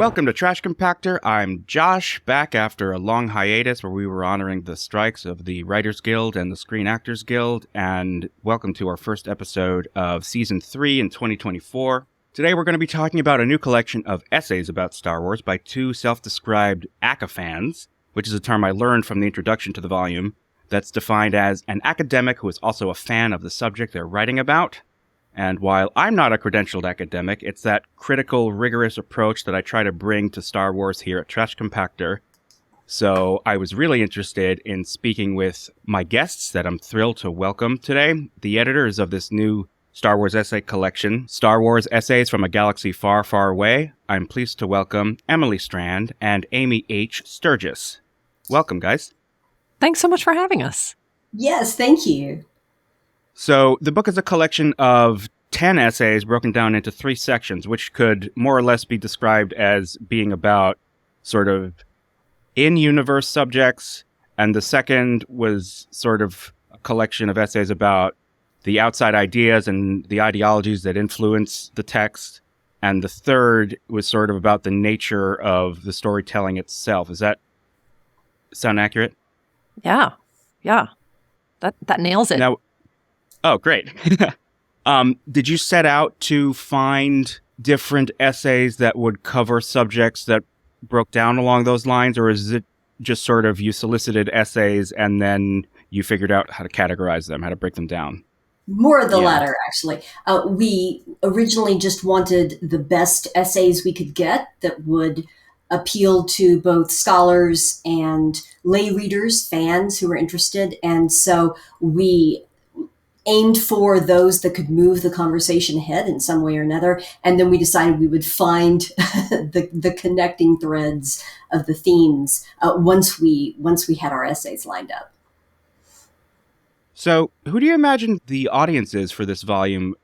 Welcome to Trash Compactor. I'm Josh, back after a long hiatus where we were honoring the strikes of the Writers Guild and the Screen Actors Guild, and welcome to our first episode of Season 3 in 2024. Today we're going to be talking about a new collection of essays about Star Wars by two self-described acafans, which is a term I learned from the introduction to the volume, that's defined as an academic who is also a fan of the subject they're writing about. And while I'm not a credentialed academic, it's that critical, rigorous approach that I try to bring to Star Wars here at Trash Compactor. So I was really interested in speaking with my guests that I'm thrilled to welcome today, the editors of this new Star Wars essay collection, Star Wars Essays from a Galaxy Far, Far Away. I'm pleased to welcome Emily Strand and Amy H. Sturgis. Welcome, guys. Thanks so much for having us. Yes, thank you. So the book is a collection of 10 essays broken down into 3 sections, which could more or less be described as being about sort of in-universe subjects, and the second was sort of a collection of essays about the outside ideas and the ideologies that influence the text, and the third was sort of about the nature of the storytelling itself. Does that sound accurate? Yeah. That nails it. Now, oh, great. Did you set out to find different essays that would cover subjects that broke down along those lines, or is it just sort of you solicited essays and then you figured out how to categorize them, how to break them down? More of the latter, actually. We originally just wanted the best essays we could get that would appeal to both scholars and lay readers, fans who were interested. And so we aimed for those that could move the conversation ahead in some way or another. And then we decided we would find the connecting threads of the themes once we had our essays lined up. So who do you imagine the audience is for this volume?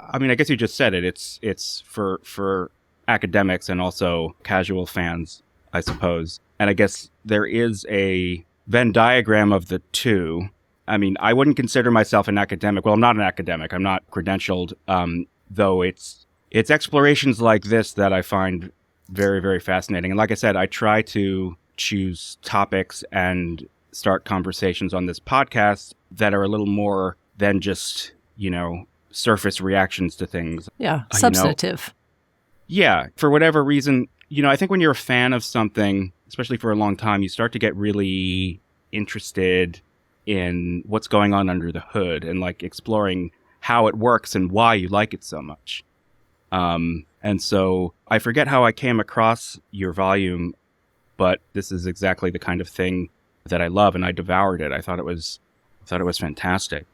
I mean, I guess you just said it. It's for academics and also casual fans, I suppose. And I guess there is a Venn diagram of the two. I mean, I wouldn't consider myself an academic. Well, I'm not an academic. I'm not credentialed, though it's explorations like this that I find very, very fascinating. And like I said, I try to choose topics and start conversations on this podcast that are a little more than just, surface reactions to things. Yeah, substantive. Yeah, for whatever reason, I think when you're a fan of something, especially for a long time, you start to get really interested in what's going on under the hood and like exploring how it works and why you like it so much. And so I forget how I came across your volume, but this is exactly the kind of thing that I love, and I devoured it. I thought it was fantastic.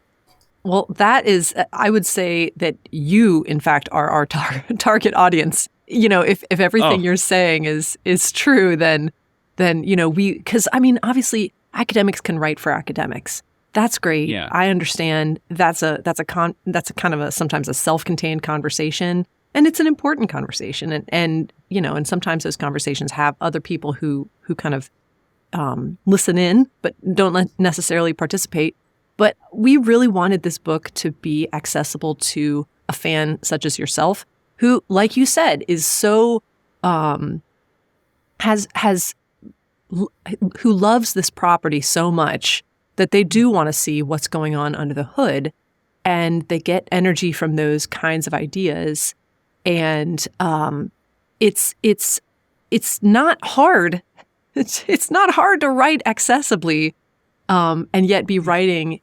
Well, that is, I would say that you, in fact, are our target audience. If everything you're saying is true, then because I mean, obviously, academics can write for academics. That's great. Yeah. I understand. That's a kind of a sometimes a self-contained conversation, and it's an important conversation. And sometimes those conversations have other people who kind of listen in, but don't necessarily participate. But we really wanted this book to be accessible to a fan such as yourself, who, like you said, is so who loves this property so much that they do want to see what's going on under the hood, and they get energy from those kinds of ideas. And it's not hard. It's not hard to write accessibly, and yet be writing,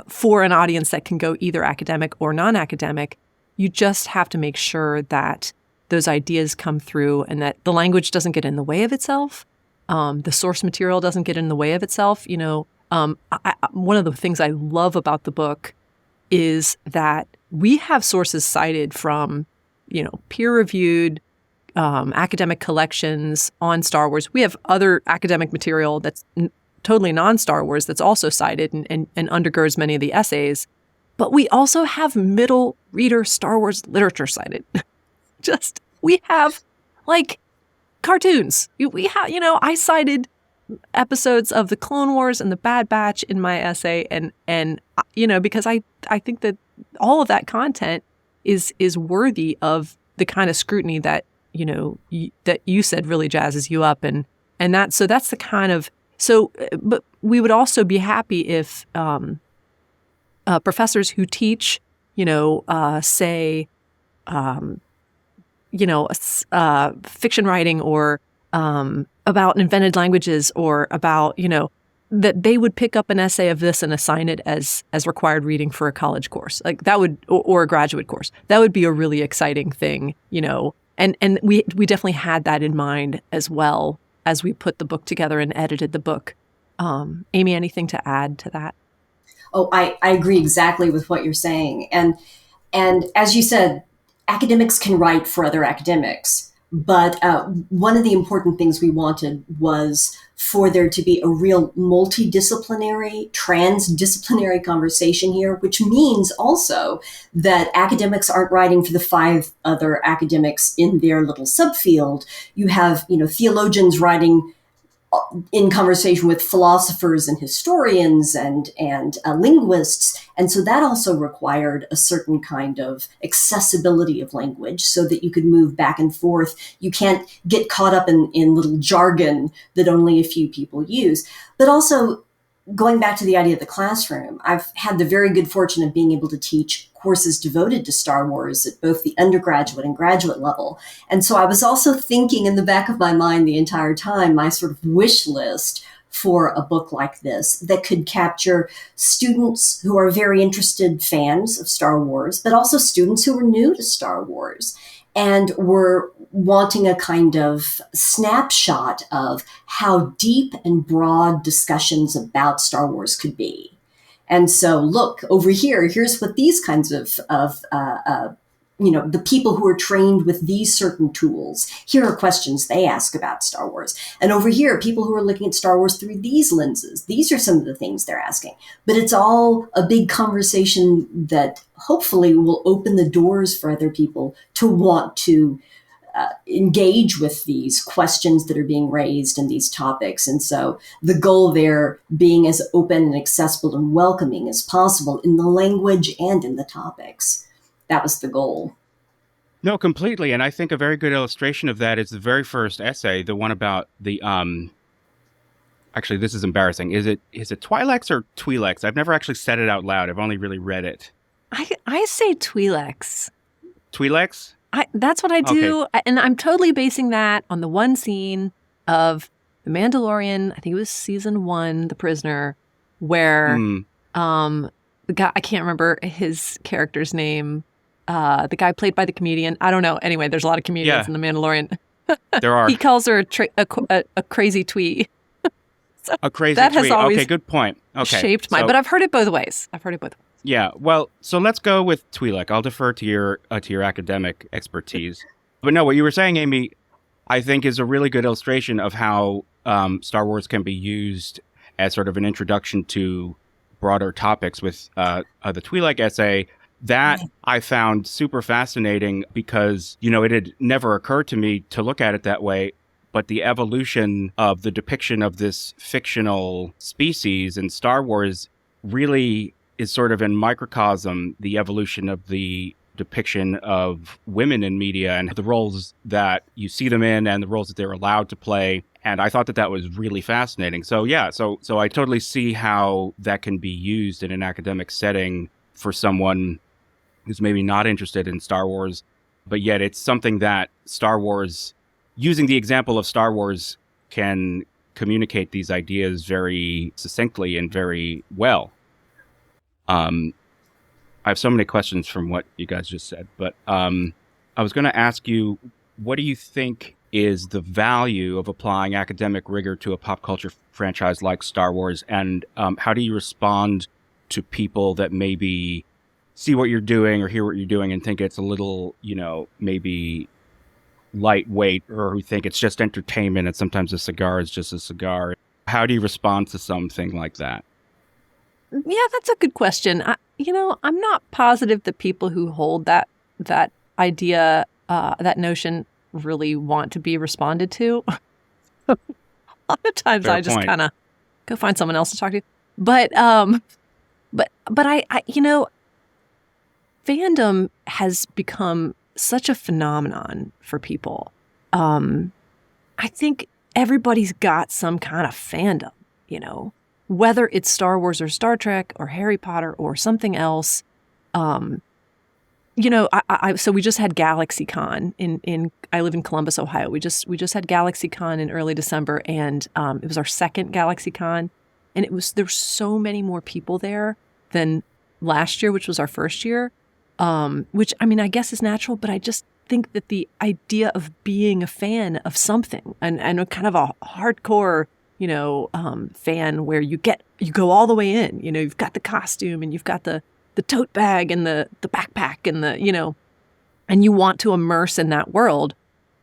for an audience that can go either academic or non-academic. You just have to make sure that those ideas come through and that the language doesn't get in the way of itself. The source material doesn't get in the way of itself. One of the things I love about the book is that we have sources cited from, peer-reviewed academic collections on Star Wars. We have other academic material that's totally non-Star Wars that's also cited and undergirds many of the essays. But we also have middle reader Star Wars literature cited. We have like cartoons. We have, I cited episodes of the Clone Wars and the Bad Batch in my essay, and because I think that all of that content is worthy of the kind of scrutiny that that you said really jazzes you up, and that's the kind of but we would also be happy if professors who teach, say, fiction writing or about invented languages or about, that they would pick up an essay of this and assign it as required reading for a college course. Like that would, or a graduate course. That would be a really exciting thing, and we definitely had that in mind as well as we put the book together and edited the book. Amy, anything to add to that? Oh, I agree exactly with what you're saying. And as you said, academics can write for other academics. But one of the important things we wanted was for there to be a real multidisciplinary, transdisciplinary conversation here, which means also that academics aren't writing for the 5 other academics in their little subfield. You have, theologians writing in conversation with philosophers and historians and linguists. And so that also required a certain kind of accessibility of language so that you could move back and forth. You can't get caught up in little jargon that only a few people use. But also, going back to the idea of the classroom, I've had the very good fortune of being able to teach courses devoted to Star Wars at both the undergraduate and graduate level. And so I was also thinking in the back of my mind the entire time, my sort of wish list for a book like this that could capture students who are very interested fans of Star Wars, but also students who are new to Star Wars and were wanting a kind of snapshot of how deep and broad discussions about Star Wars could be. And so, look, over here's what these kinds of the people who are trained with these certain tools, here are questions they ask about Star Wars. And over here, people who are looking at Star Wars through these lenses, these are some of the things they're asking. But it's all a big conversation that hopefully will open the doors for other people to want to engage with these questions that are being raised and these topics. And so the goal there being as open and accessible and welcoming as possible in the language and in the topics. That was the goal. No, completely. And I think a very good illustration of that is the very first essay, the one about the, actually, this is embarrassing. Is it Twi'leks or Twi'leks? I've never actually said it out loud. I've only really read it. I say Twi'leks. Twi'leks? That's what I do. Okay. And I'm totally basing that on the one scene of The Mandalorian, I think it was season 1, The Prisoner, where the guy, I can't remember his character's name, the guy played by the comedian. I don't know. Anyway, there's a lot of comedians in The Mandalorian. There are. He calls her a crazy twee. So a crazy that twee. Has always okay, good point. Okay. Shaped my, but I've heard it both ways. Yeah, well, so let's go with Twi'lek. I'll defer to your academic expertise. But no, what you were saying, Amy, I think is a really good illustration of how Star Wars can be used as sort of an introduction to broader topics with the Twi'lek essay. That I found super fascinating because, it had never occurred to me to look at it that way. But the evolution of the depiction of this fictional species in Star Wars really is sort of in microcosm the evolution of the depiction of women in media and the roles that you see them in and the roles that they're allowed to play. And I thought that was really fascinating. So yeah, so I totally see how that can be used in an academic setting for someone who's maybe not interested in Star Wars, but yet it's something that Star Wars, using the example of Star Wars, can communicate these ideas very succinctly and very well. I have so many questions from what you guys just said, but I was going to ask you, what do you think is the value of applying academic rigor to a pop culture franchise like Star Wars, and how do you respond to people that maybe see what you're doing or hear what you're doing and think it's a little, maybe lightweight, or who think it's just entertainment and sometimes a cigar is just a cigar? How do you respond to something like that? Yeah, that's a good question. I'm not positive that people who hold that idea, that notion, really want to be responded to. A lot of times, I just kind of go find someone else to talk to. But I fandom has become such a phenomenon for people I think everybody's got some kind of fandom, whether it's Star Wars or Star Trek or Harry Potter or something else. So we just had GalaxyCon I live in Columbus, Ohio. We just had GalaxyCon in early December, and it was our second GalaxyCon, and there were so many more people there than last year, which was our first year. Which I guess is natural, but I just think that the idea of being a fan of something and a kind of a hardcore, fan where you go all the way in, you've got the costume and you've got the tote bag and the backpack and and you want to immerse in that world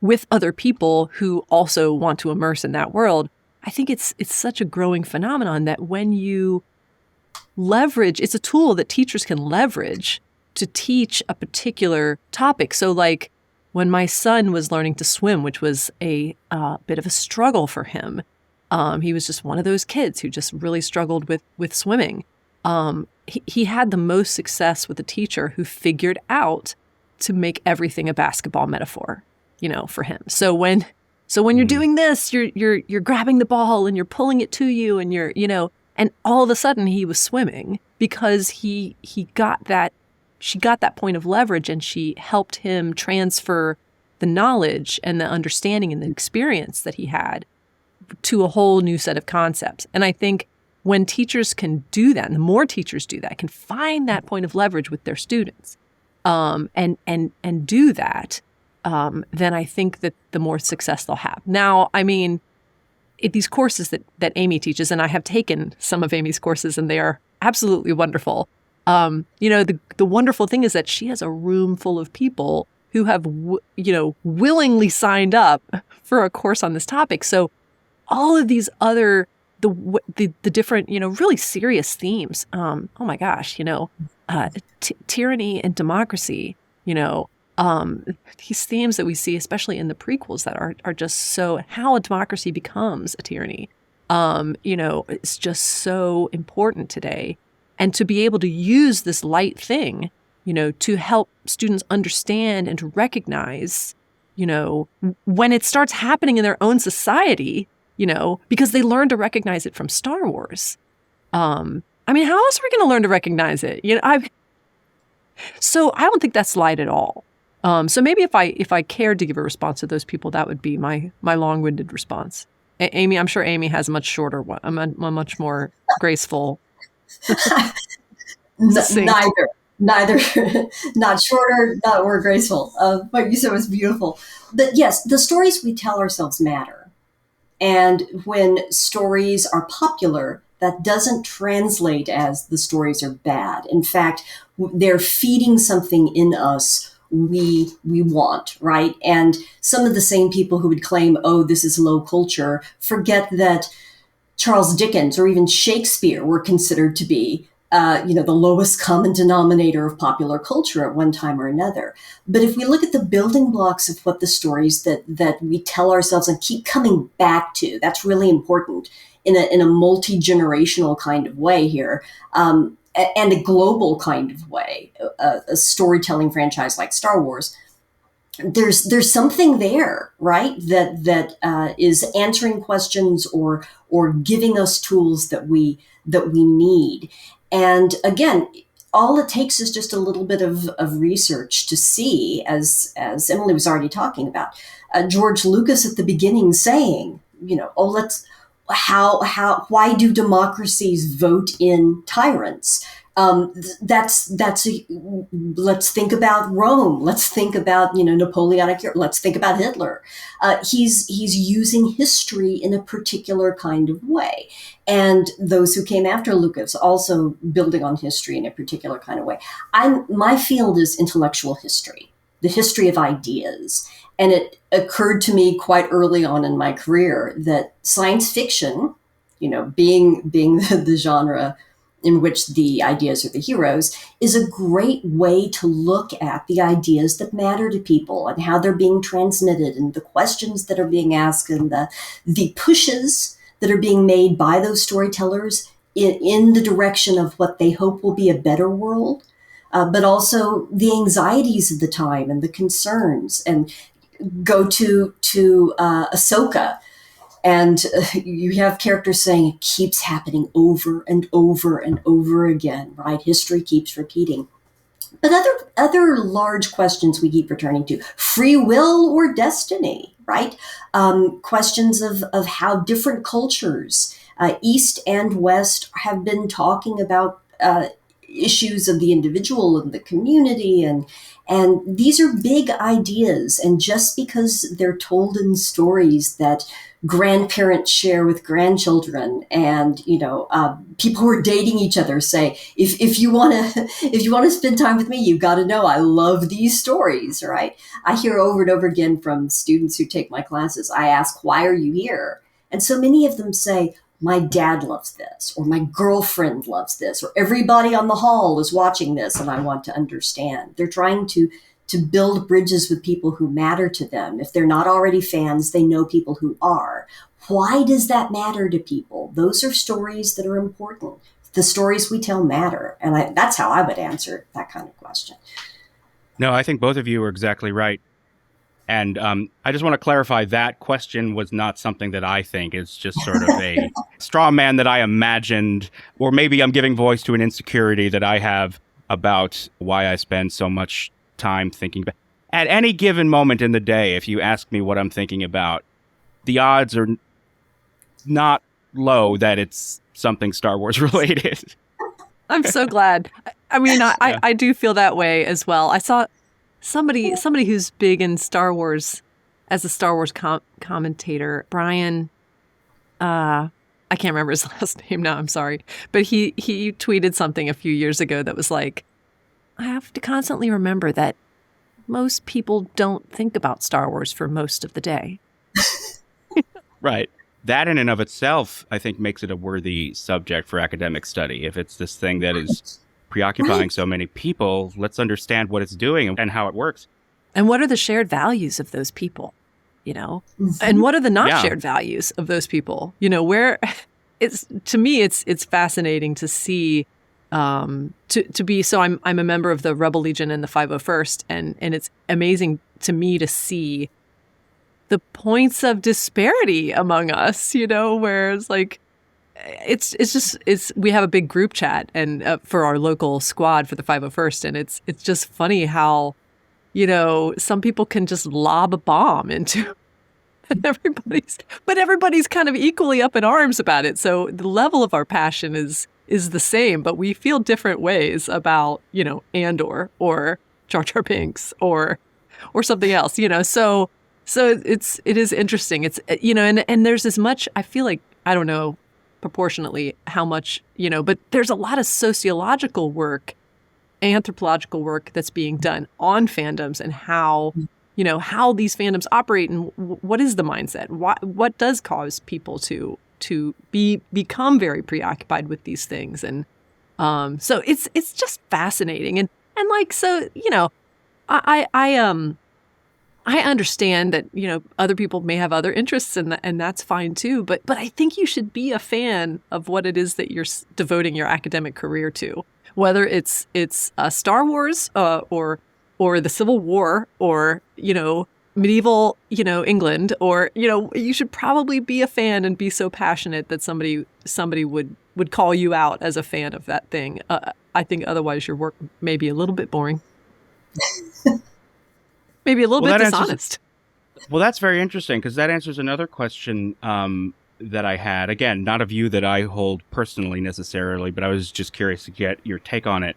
with other people who also want to immerse in that world. I think it's such a growing phenomenon that when you leverage, it's a tool that teachers can leverage to teach a particular topic. So like when my son was learning to swim, which was a bit of a struggle for him, he was just one of those kids who just really struggled with swimming. He had the most success with a teacher who figured out to make everything a basketball metaphor, for him. So when you're doing this, you're grabbing the ball and you're pulling it to you and and all of a sudden he was swimming because he got that. She got that point of leverage and she helped him transfer the knowledge and the understanding and the experience that he had to a whole new set of concepts. And I think when teachers can do that, and the more teachers do that, can find that point of leverage with their students, and do that, then I think that the more success they'll have. Now, these courses that Amy teaches, and I have taken some of Amy's courses, and they are absolutely wonderful. The wonderful thing is that she has a room full of people who have, willingly signed up for a course on this topic. So all of these other, the different, really serious themes. Oh my gosh, tyranny and democracy, these themes that we see, especially in the prequels that are just so, how a democracy becomes a tyranny, it's just so important today. And to be able to use this light thing, to help students understand and to recognize, when it starts happening in their own society, because they learn to recognize it from Star Wars. How else are we going to learn to recognize it? So I don't think that's light at all. So maybe if I cared to give a response to those people, that would be my long-winded response. Amy, I'm sure Amy has a much shorter one, a much more graceful. Neither, not shorter, not more graceful. What you said was beautiful. But yes, the stories we tell ourselves matter. And when stories are popular, that doesn't translate as the stories are bad. In fact, they're feeding something in us we want, right? And some of the same people who would claim, oh, this is low culture, forget that Charles Dickens or even Shakespeare were considered to be, the lowest common denominator of popular culture at one time or another. But if we look at the building blocks of what the stories that we tell ourselves and keep coming back to, that's really important in a multi-generational kind of way here, and a global kind of way, a storytelling franchise like Star Wars. There's something there, right? That is answering questions or giving us tools that we need. And again, all it takes is just a little bit of research to see, as Emily was already talking about, George Lucas at the beginning saying, why do democracies vote in tyrants? Let's think about Rome. Let's think about, Napoleonic Europe. Let's think about Hitler. He's using history in a particular kind of way. And those who came after Lucas also building on history in a particular kind of way. My field is intellectual history, the history of ideas. And it occurred to me quite early on in my career that science fiction, being the genre in which the ideas are the heroes, is a great way to look at the ideas that matter to people and how they're being transmitted and the questions that are being asked and the pushes that are being made by those storytellers in the direction of what they hope will be a better world, but also the anxieties of the time and the concerns. And go to Ahsoka, and you have characters saying it keeps happening over and over and over again, right? History keeps repeating. But other large questions we keep returning to: free will or destiny, right? Questions of how different cultures, East and West, have been talking about issues of the individual and the community, and these are big ideas. And just because they're told in stories that grandparents share with grandchildren, and people who are dating each other say, if you want to spend time with me, you've got to know I love these stories, right? I hear over and over again from students who take my classes. I ask, why are you here? And so many of them say, my dad loves this, or my girlfriend loves this, or everybody on the hall is watching this and I want to understand. They're trying to build bridges with people who matter to them. If they're not already fans, they know people who are. Why does that matter to people? Those are stories that are important. The stories we tell matter. And that's how I would answer that kind of question. No, I think both of you are exactly right. And I just want to clarify, that question was not something that I think. It's just sort of a straw man that I imagined, or maybe I'm giving voice to an insecurity that I have about why I spend so much time thinking about. At any given moment in the day, if you ask me what I'm thinking about, the odds are not low that it's something Star Wars related. I'm so glad. I mean, I do feel that way as well. I saw somebody who's big in Star Wars, as a Star Wars commentator, Brian, I can't remember his last name now, I'm sorry. But he tweeted something a few years ago that was like, I have to constantly remember that most people don't think about Star Wars for most of the day. Right. That in and of itself, I think, makes it a worthy subject for academic study. If it's this thing that is preoccupying so many people, let's understand what it's doing and how it works. And what are the shared values of those people, And what are the not shared values of those people? Where to me, it's fascinating to see, to be, so I'm a member of the Rebel Legion and the 501st, and it's amazing to me to see the points of disparity among us, where it's like, it's we have a big group chat and for our local squad for the 501st, and it's just funny how, some people can just lob a bomb into but everybody's kind of equally up in arms about it. So the level of our passion is the same, but we feel different ways about, Andor or Jar Jar Binks or something else, So it is interesting. It's, and there's as much, I feel like, I don't know proportionately how much, but there's a lot of sociological work, anthropological work that's being done on fandoms and how, how these fandoms operate and what is the mindset? What does cause people to become very preoccupied with these things? And so it's just fascinating. And like, so, I understand that, other people may have other interests and that's fine too. But I think you should be a fan of what it is that you're devoting your academic career to, whether it's Star Wars or the Civil War or, medieval, England, or, you should probably be a fan and be so passionate that somebody would call you out as a fan of that thing. I think otherwise your work may be a little bit boring. Maybe a little bit dishonest. Well, that's very interesting, because that answers another question that I had. Again, not a view that I hold personally necessarily, but I was just curious to get your take on it.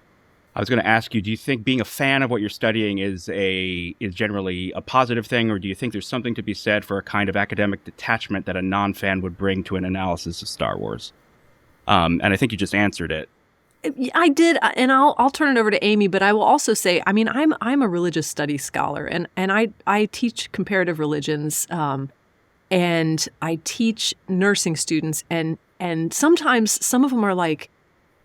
I was going to ask you, do you think being a fan of what you're studying is generally a positive thing, or do you think there's something to be said for a kind of academic detachment that a non-fan would bring to an analysis of Star Wars? And I think you just answered it. I did, and I'll turn it over to Amy, but I will also say, I mean, I'm a religious studies scholar, and I teach comparative religions, and I teach nursing students, and sometimes some of them are like,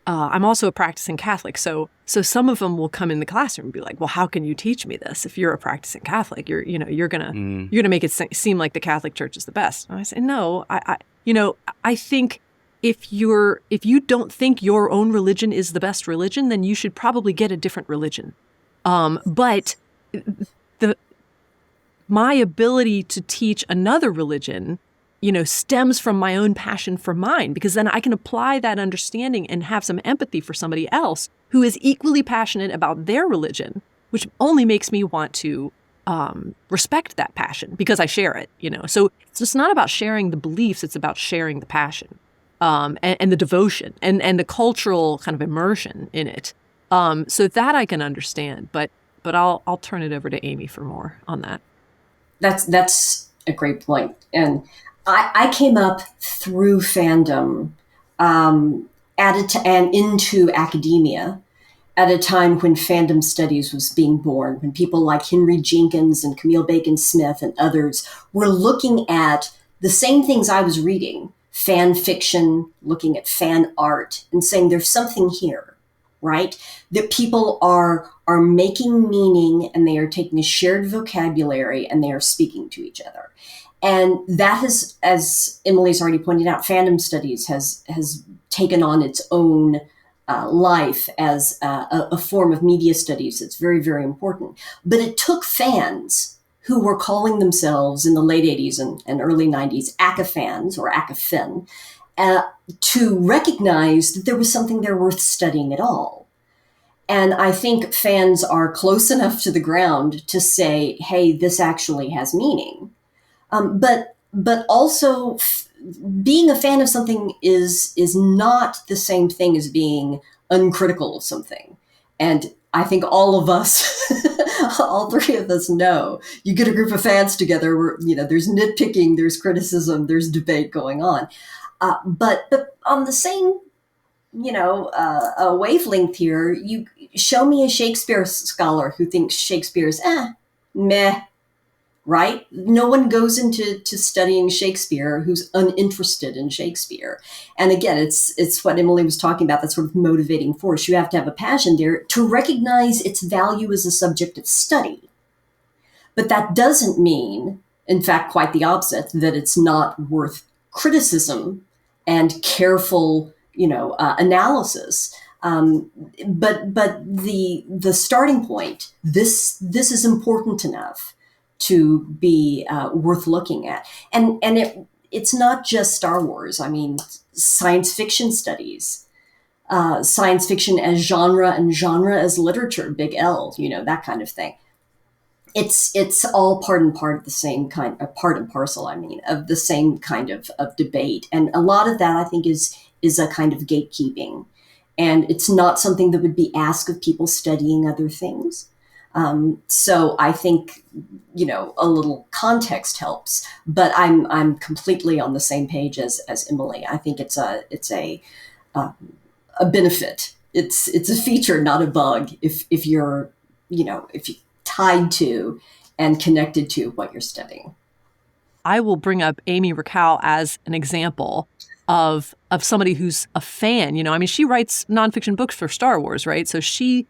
I'm also a practicing Catholic, so some of them will come in the classroom and be like, well, how can you teach me this if you're a practicing Catholic? You're gonna make it seem like the Catholic Church is the best. And I say, no, I think. If you don't think your own religion is the best religion, then you should probably get a different religion. But my ability to teach another religion, stems from my own passion for mine, because then I can apply that understanding and have some empathy for somebody else who is equally passionate about their religion, which only makes me want to respect that passion because I share it, So it's just not about sharing the beliefs, it's about sharing the passion and the devotion and the cultural kind of immersion in it. So that I can understand, but I'll turn it over to Amy for more on that. That's a great point. And I came up through fandom and into academia at a time when fandom studies was being born, when people like Henry Jenkins and Camille Bacon-Smith and others were looking at the same things I was reading, fan fiction, looking at fan art, and saying there's something here, right? That people are making meaning, and they are taking a shared vocabulary and they are speaking to each other. And that has, as Emily's already pointed out, fandom studies has taken on its own life as a form of media studies. It's very, very important. But it took fans who were calling themselves in the late 80s and early 90s ACA fans or ACA Fin to recognize that there was something there worth studying at all. And I think fans are close enough to the ground to say, hey, this actually has meaning. But also being a fan of something is not the same thing as being uncritical of something. And I think all of us, all three of us know, you get a group of fans together where, there's nitpicking, there's criticism, there's debate going on. But on the same, a wavelength here, you show me a Shakespeare scholar who thinks Shakespeare's meh, right? No one goes into studying Shakespeare who's uninterested in Shakespeare. And again, it's what Emily was talking about, that sort of motivating force. You have to have a passion there to recognize its value as a subject of study. But that doesn't mean, in fact, quite the opposite, that it's not worth criticism and careful, analysis. But the starting point, this is important enough to be worth looking at. And it's not just Star Wars. I mean, science fiction studies, science fiction as genre and genre as literature, big L, that kind of thing. It's all part and parcel, of the same kind of debate. And a lot of that, I think, is a kind of gatekeeping. And it's not something that would be asked of people studying other things. So I think, a little context helps, but I'm completely on the same page as Emily. I think it's a benefit. It's a feature, not a bug. If you're tied to and connected to what you're studying. I will bring up Amy Rakow as an example of somebody who's a fan. She writes nonfiction books for Star Wars, right? So she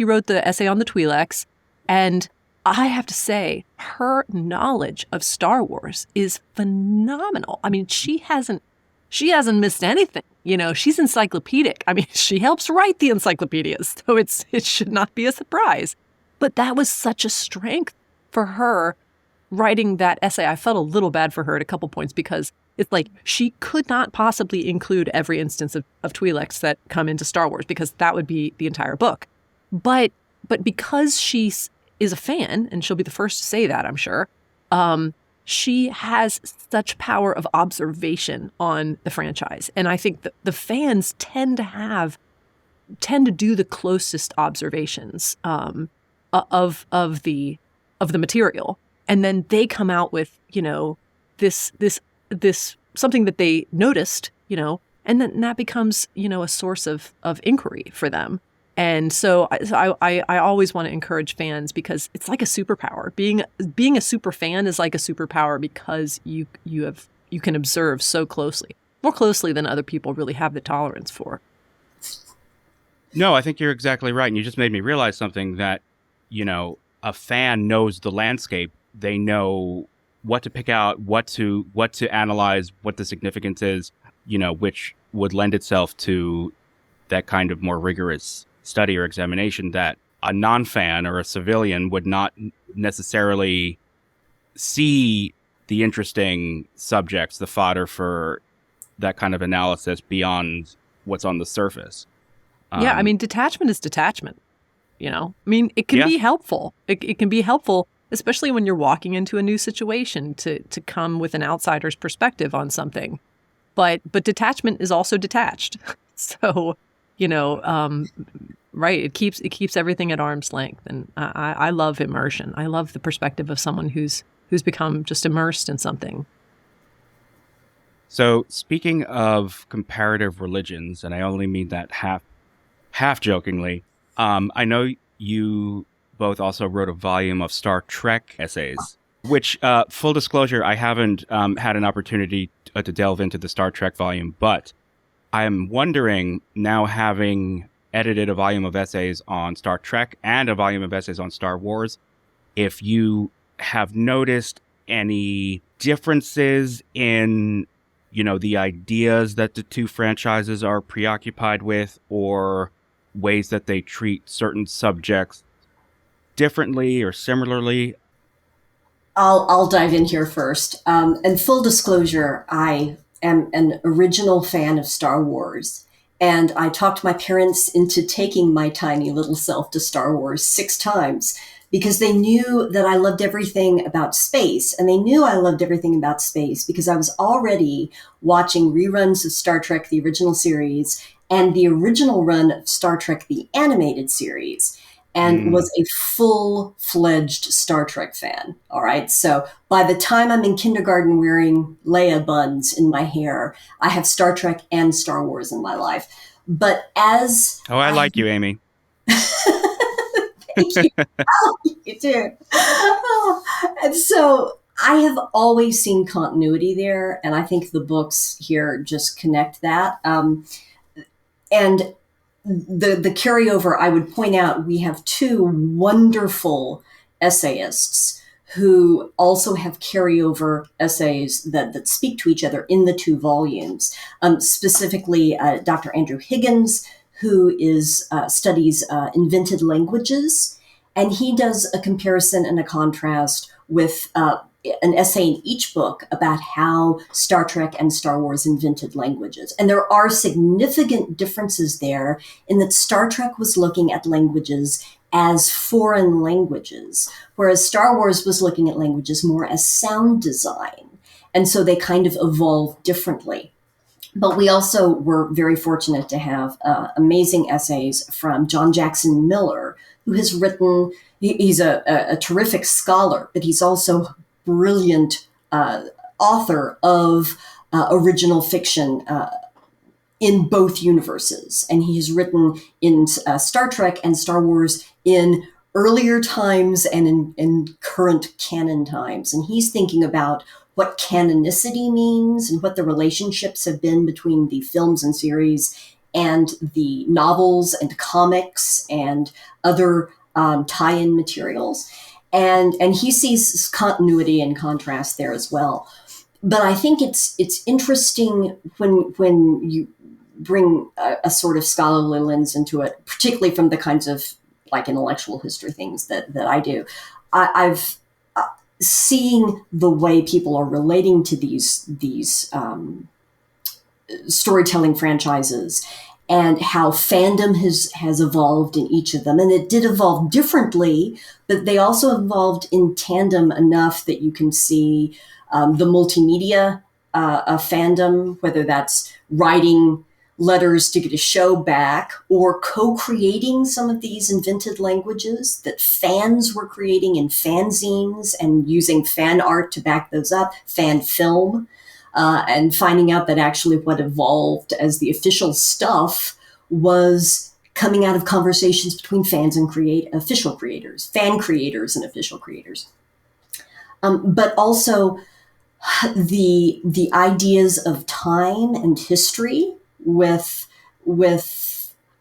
wrote the essay on the Twi'leks, and I have to say, her knowledge of Star Wars is phenomenal. I mean, she hasn't missed anything. She's encyclopedic. I mean, she helps write the encyclopedias, so it should not be a surprise. But that was such a strength for her writing that essay. I felt a little bad for her at a couple points because it's like she could not possibly include every instance of Twi'leks that come into Star Wars because that would be the entire book. But because she is a fan, and she'll be the first to say that, I'm sure, she has such power of observation on the franchise. And I think the fans tend to do the closest observations of the material. And then they come out with, this something that they noticed, and then that becomes, a source of inquiry for them. And so I always want to encourage fans because it's like a superpower. Being a super fan is like a superpower because you can observe so closely, more closely than other people really have the tolerance for. No, I think you're exactly right. And you just made me realize something that, a fan knows the landscape. They know what to pick out, what to analyze, what the significance is, which would lend itself to that kind of more rigorous study or examination that a non-fan or a civilian would not necessarily see the interesting subjects, the fodder for that kind of analysis beyond what's on the surface. Yeah, I mean, detachment is detachment, you know? I mean, it can be helpful. It can be helpful, especially when you're walking into a new situation, to come with an outsider's perspective on something. But detachment is also detached. So, right, it keeps everything at arm's length. And I love immersion. I love the perspective of someone who's become just immersed in something. So speaking of comparative religions, and I only mean that half jokingly, I know you both also wrote a volume of Star Trek essays, which, full disclosure, I haven't had an opportunity to delve into the Star Trek volume, but I'm wondering, now having edited a volume of essays on Star Trek and a volume of essays on Star Wars, if you have noticed any differences in, the ideas that the two franchises are preoccupied with, or ways that they treat certain subjects differently or similarly. I'll dive in here first. And full disclosure, I am an original fan of Star Wars. And I talked my parents into taking my tiny little self to Star Wars 6 times because they knew that I loved everything about space. And they knew I loved everything about space because I was already watching reruns of Star Trek, the original series, and the original run of Star Trek, the animated series, and was a full-fledged Star Trek fan. All right. So by the time I'm in kindergarten wearing Leia buns in my hair, I have Star Trek and Star Wars in my life. But as I like you, Amy. Thank you. I like you too. And so I have always seen continuity there, and I think the books here just connect that. And the carryover, I would point out, we have 2 wonderful essayists who also have carryover essays that speak to each other in the 2 volumes. Specifically, Dr. Andrew Higgins, who studies invented languages, and he does a comparison and a contrast with an essay in each book about how Star Trek and Star Wars invented languages. And there are significant differences there in that Star Trek was looking at languages as foreign languages, whereas Star Wars was looking at languages more as sound design. And so they kind of evolved differently. But we also were very fortunate to have amazing essays from John Jackson Miller, who has written, he's a terrific scholar, but he's also brilliant author of original fiction in both universes. And he has written in Star Trek and Star Wars in earlier times and in current canon times. And he's thinking about what canonicity means and what the relationships have been between the films and series and the novels and comics and other tie-in materials. And he sees continuity and contrast there as well. But I think it's interesting when you bring a sort of scholarly lens into it, particularly from the kinds of like intellectual history things that I do. I've seeing the way people are relating to these storytelling franchises and how fandom has evolved in each of them. And it did evolve differently, but they also evolved in tandem enough that you can see the multimedia fandom, whether that's writing letters to get a show back or co-creating some of these invented languages that fans were creating in fanzines and using fan art to back those up, fan film. And finding out that actually what evolved as the official stuff was coming out of conversations between fans and official creators, fan creators and official creators. But also the ideas of time and history with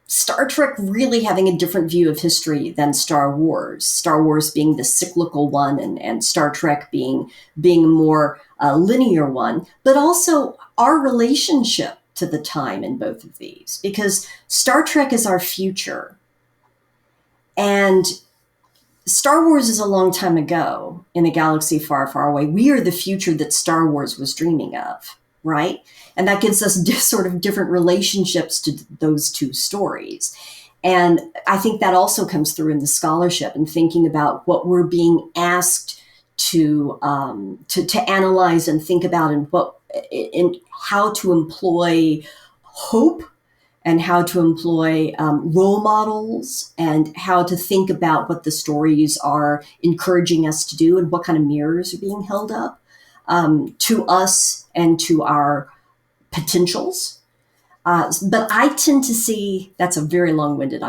Star Trek really having a different view of history than Star Wars. Star Wars being the cyclical one and Star Trek being a more linear one, but also our relationship to the time in both of these, because Star Trek is our future. And Star Wars is a long time ago in a galaxy far, far away. We are the future that Star Wars was dreaming of, right? And that gives us sort of different relationships to those two stories. And I think that also comes through in the scholarship and thinking about what we're being asked to analyze and think about, and how to employ hope, and how to employ role models, and how to think about what the stories are encouraging us to do, and what kind of mirrors are being held up to us and to our potentials. But I tend to see, that's a very long-winded,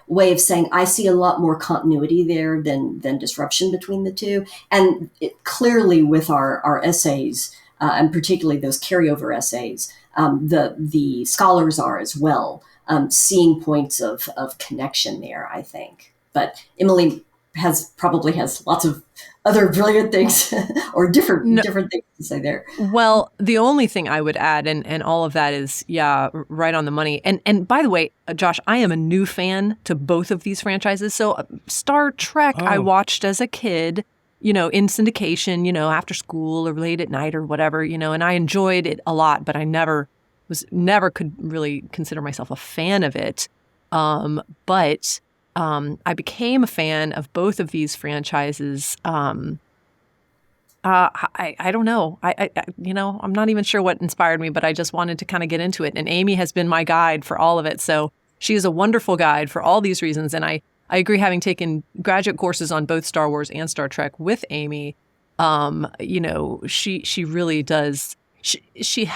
way of saying I see a lot more continuity there than disruption between the two. And clearly with our essays, and particularly those carryover essays, the scholars are as well, seeing points of connection there, I think. But Emily probably has lots of other brilliant things or different things to say there. Well, the only thing I would add, and all of that is, right on the money. And by the way, Josh, I am a new fan to both of these franchises. So Star Trek, I watched as a kid, in syndication, after school or late at night or whatever, and I enjoyed it a lot, but I never could really consider myself a fan of it. But I became a fan of both of these franchises. I don't know. I'm not even sure what inspired me, but I just wanted to kind of get into it. And Amy has been my guide for all of it. So she is a wonderful guide for all these reasons. And I agree, having taken graduate courses on both Star Wars and Star Trek with Amy, she really does. She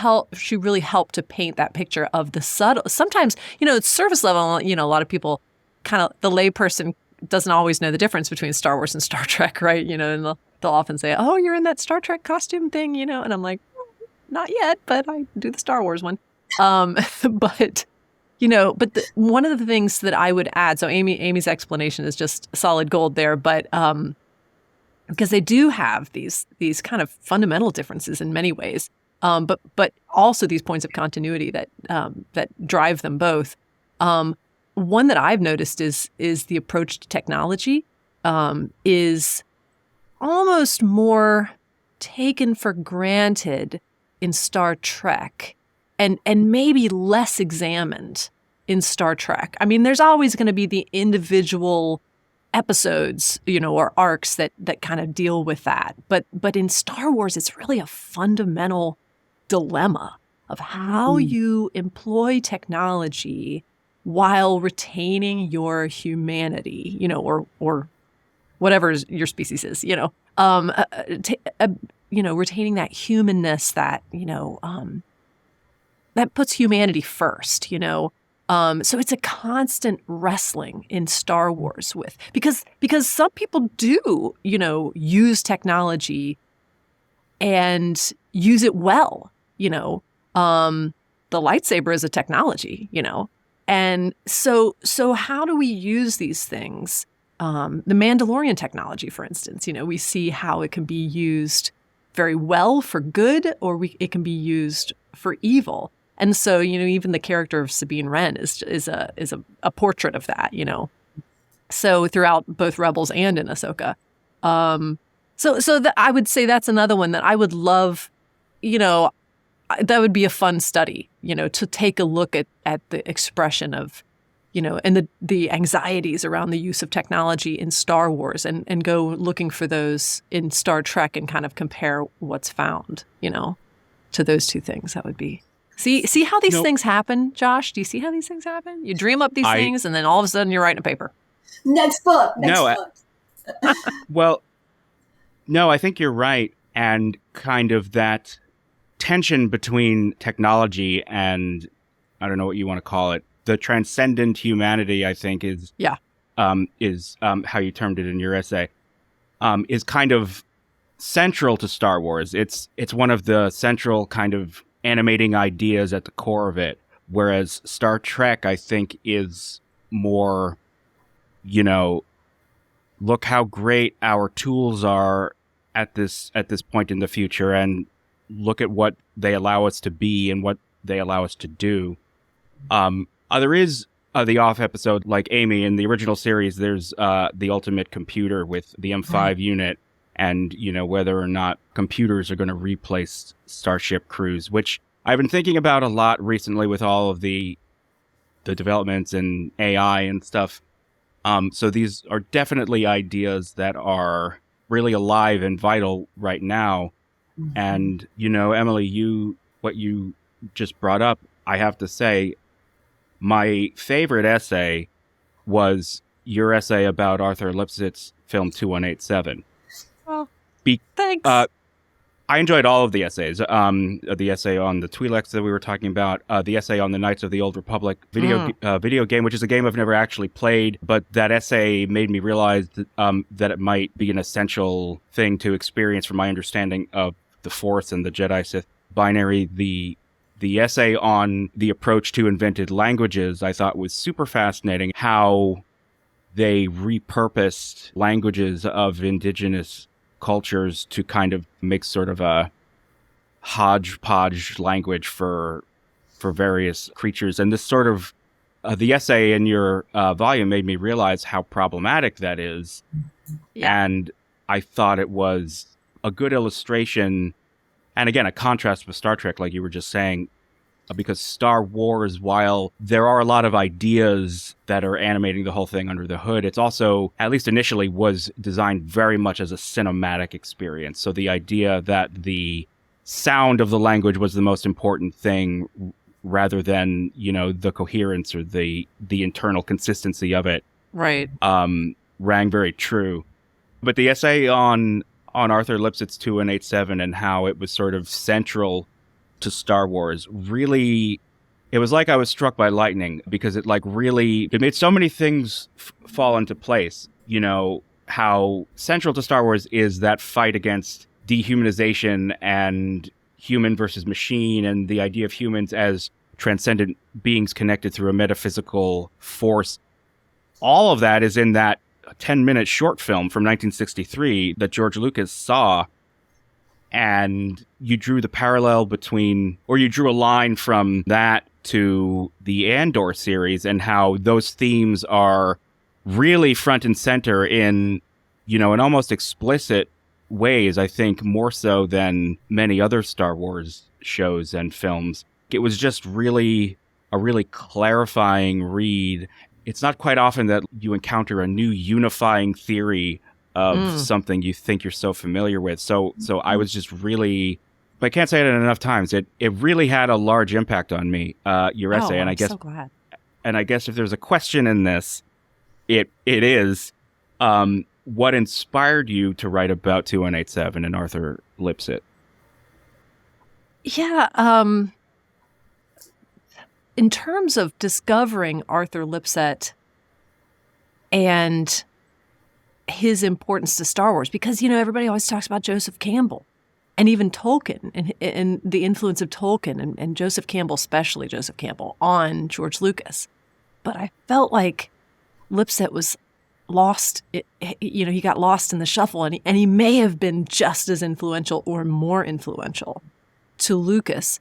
really helped to paint that picture of the subtle. Sometimes, it's surface level. A lot of people, kind of, the layperson doesn't always know the difference between Star Wars and Star Trek, right? And they'll often say, "Oh, you're in that Star Trek costume thing," and I'm like, "Not yet, but I do the Star Wars one." But one of the things that I would add, so Amy's explanation is just solid gold there, but because they do have these kind of fundamental differences in many ways, but also these points of continuity that drive them both. One that I've noticed is the approach to technology is almost more taken for granted in Star Trek, and maybe less examined in Star Trek. I mean, there's always going to be the individual episodes, or arcs that kind of deal with that. But in Star Wars, it's really a fundamental dilemma of how you employ technology while retaining your humanity, or whatever your species is, retaining that humanness that, that puts humanity first, so it's a constant wrestling in Star Wars because some people do, use technology and use it well, the lightsaber is a technology, And so how do we use these things? The Mandalorian technology, for instance, we see how it can be used very well for good, or it can be used for evil. And so, even the character of Sabine Wren is a portrait of that, So throughout both Rebels and in Ahsoka. I would say that's another one that I would love, that would be a fun study, to take a look at the expression of, and the anxieties around the use of technology in Star Wars, and go looking for those in Star Trek and kind of compare what's found, to those two things. That would be. See how these things happen, Josh? Do you see how these things happen? You dream up these things, and then all of a sudden you're writing a paper. Next book. Well, no, I think you're right. And kind of that tension between technology and, I don't know what you want to call it, the transcendent humanity, I think is how you termed it in your essay, is kind of central to Star Wars. It's one of the central kind of animating ideas at the core of it. Whereas Star Trek, I think, is more, look how great our tools are at this point in the future, and look at what they allow us to be and what they allow us to do. There is the off episode, like Amy in the original series, there's the ultimate computer with the M5 unit, and whether or not computers are going to replace Starship crews, which I've been thinking about a lot recently with all of the developments in AI and stuff. So these are definitely ideas that are really alive and vital right now. Mm-hmm. And Emily, what you just brought up, I have to say, my favorite essay was your essay about Arthur Lipsett's film 2187. Well, thanks. I enjoyed all of the essays. The essay on the Twi'leks that we were talking about, the essay on the Knights of the Old Republic video game, which is a game I've never actually played, but that essay made me realize that it might be an essential thing to experience from my understanding of the Force and the Jedi-Sith binary. The essay on the approach to invented languages I thought was super fascinating, how they repurposed languages of indigenous cultures to kind of make sort of a hodgepodge language for various creatures. And this sort of, the essay in your volume made me realize how problematic that is. Yeah. And I thought it was a good illustration, and again, a contrast with Star Trek, like you were just saying, because Star Wars, while there are a lot of ideas that are animating the whole thing under the hood, it's also, at least initially, was designed very much as a cinematic experience. So the idea that the sound of the language was the most important thing rather than, the coherence or the internal consistency of it. Right. Rang very true. But the essay on Arthur Lipsett's 2187 and how it was sort of central to Star Wars, really, it was like I was struck by lightning, because it made so many things fall into place. How central to Star Wars is that fight against dehumanization and human versus machine, and the idea of humans as transcendent beings connected through a metaphysical force. All of that is in that 10-minute short film from 1963 that George Lucas saw. And you drew the parallel you drew a line from that to the Andor series, and how those themes are really front and center in almost explicit ways, I think more so than many other Star Wars shows and films. It was just really a really clarifying read. It's not quite often that you encounter a new unifying theory of something you think you're so familiar with. So I was just really, but I can't say it enough times. It really had a large impact on me, your essay. And I guess, so glad. And I guess if there's a question in this, it is, what inspired you to write about 2187 and Arthur Lipsett? Yeah. In terms of discovering Arthur Lipsett and his importance to Star Wars, because everybody always talks about Joseph Campbell and even Tolkien and the influence of Tolkien and Joseph Campbell, especially Joseph Campbell, on George Lucas. But I felt like Lipsett was lost. He got lost in the shuffle, and he may have been just as influential or more influential to Lucas.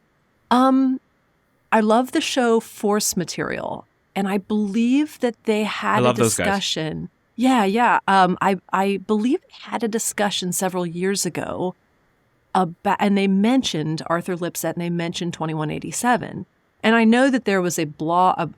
I love the show Force Material, and I believe that they had a discussion. Yeah. I believe they had a discussion several years ago about, and they mentioned Arthur Lipsett and they mentioned 2187. And I know that there was a blog,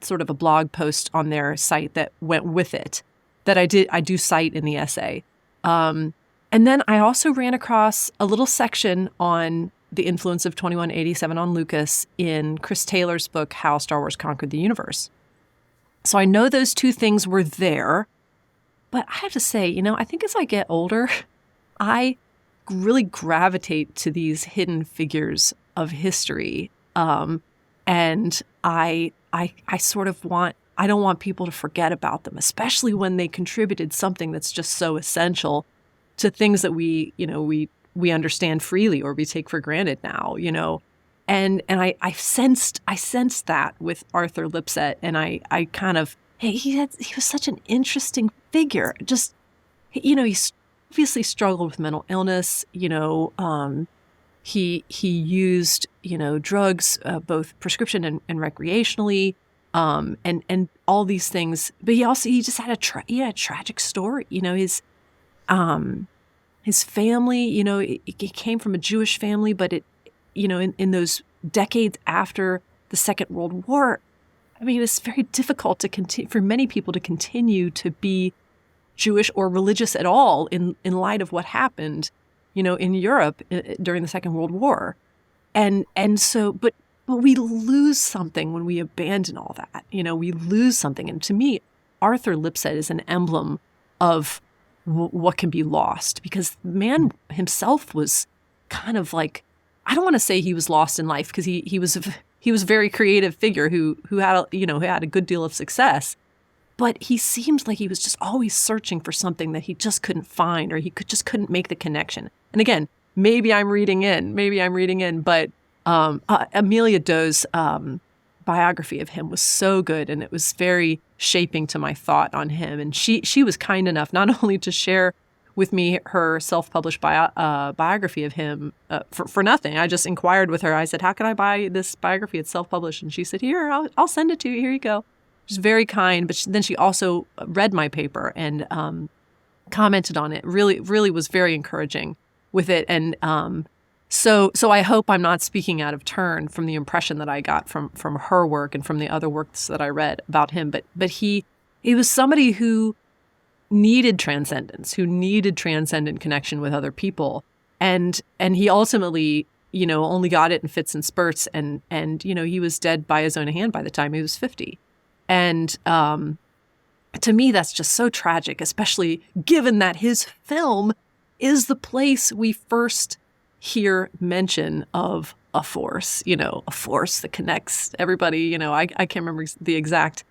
sort of a blog post on their site that went with it that I do cite in the essay. And then I also ran across a little section on the influence of 2187 on Lucas in Chris Taylor's book, How Star Wars Conquered the Universe. So I know those two things were there. But I have to say, I think as I get older, I really gravitate to these hidden figures of history. And I sort of I don't want people to forget about them, especially when they contributed something that's just so essential to things that we understand freely or we take for granted now, And I sensed that with Arthur Lipsett, and I kind of, he was such an interesting figure. Just, he obviously struggled with mental illness. He used drugs, both prescription and recreationally. and all these things. But he just had a tragic story. His family, it came from a Jewish family, but in those decades after the Second World War, I mean, it's very difficult for many people to continue to be Jewish or religious at all in light of what happened, in Europe during the Second World War. And so, but we lose something when we abandon all that. We lose something. And to me, Arthur Lipset is an emblem of what can be lost, because the man himself was kind of like, I don't want to say he was lost in life, because he was a very creative figure who had a good deal of success, but he seemed like he was just always searching for something that he just couldn't find, or he just couldn't make the connection. And again, maybe I'm reading in, but Amelia Doe's biography of him was so good, and it was very shaping to my thought on him. And she was kind enough not only to share with me her self-published biography of him for nothing. I just inquired with her. I said, how can I buy this biography? It's self-published. And she said, here, I'll send it to you. Here you go. She's very kind. But then she also read my paper and commented on it. Really, really was very encouraging with it. And so I hope I'm not speaking out of turn from the impression that I got from her work and from the other works that I read about him. But he was somebody who needed transcendence, who needed transcendent connection with other people. And he ultimately, only got it in fits and spurts. And he was dead by his own hand by the time he was 50. And to me, that's just so tragic, especially given that his film is the place we first hear mention of a force, a force that connects everybody. I can't remember the exact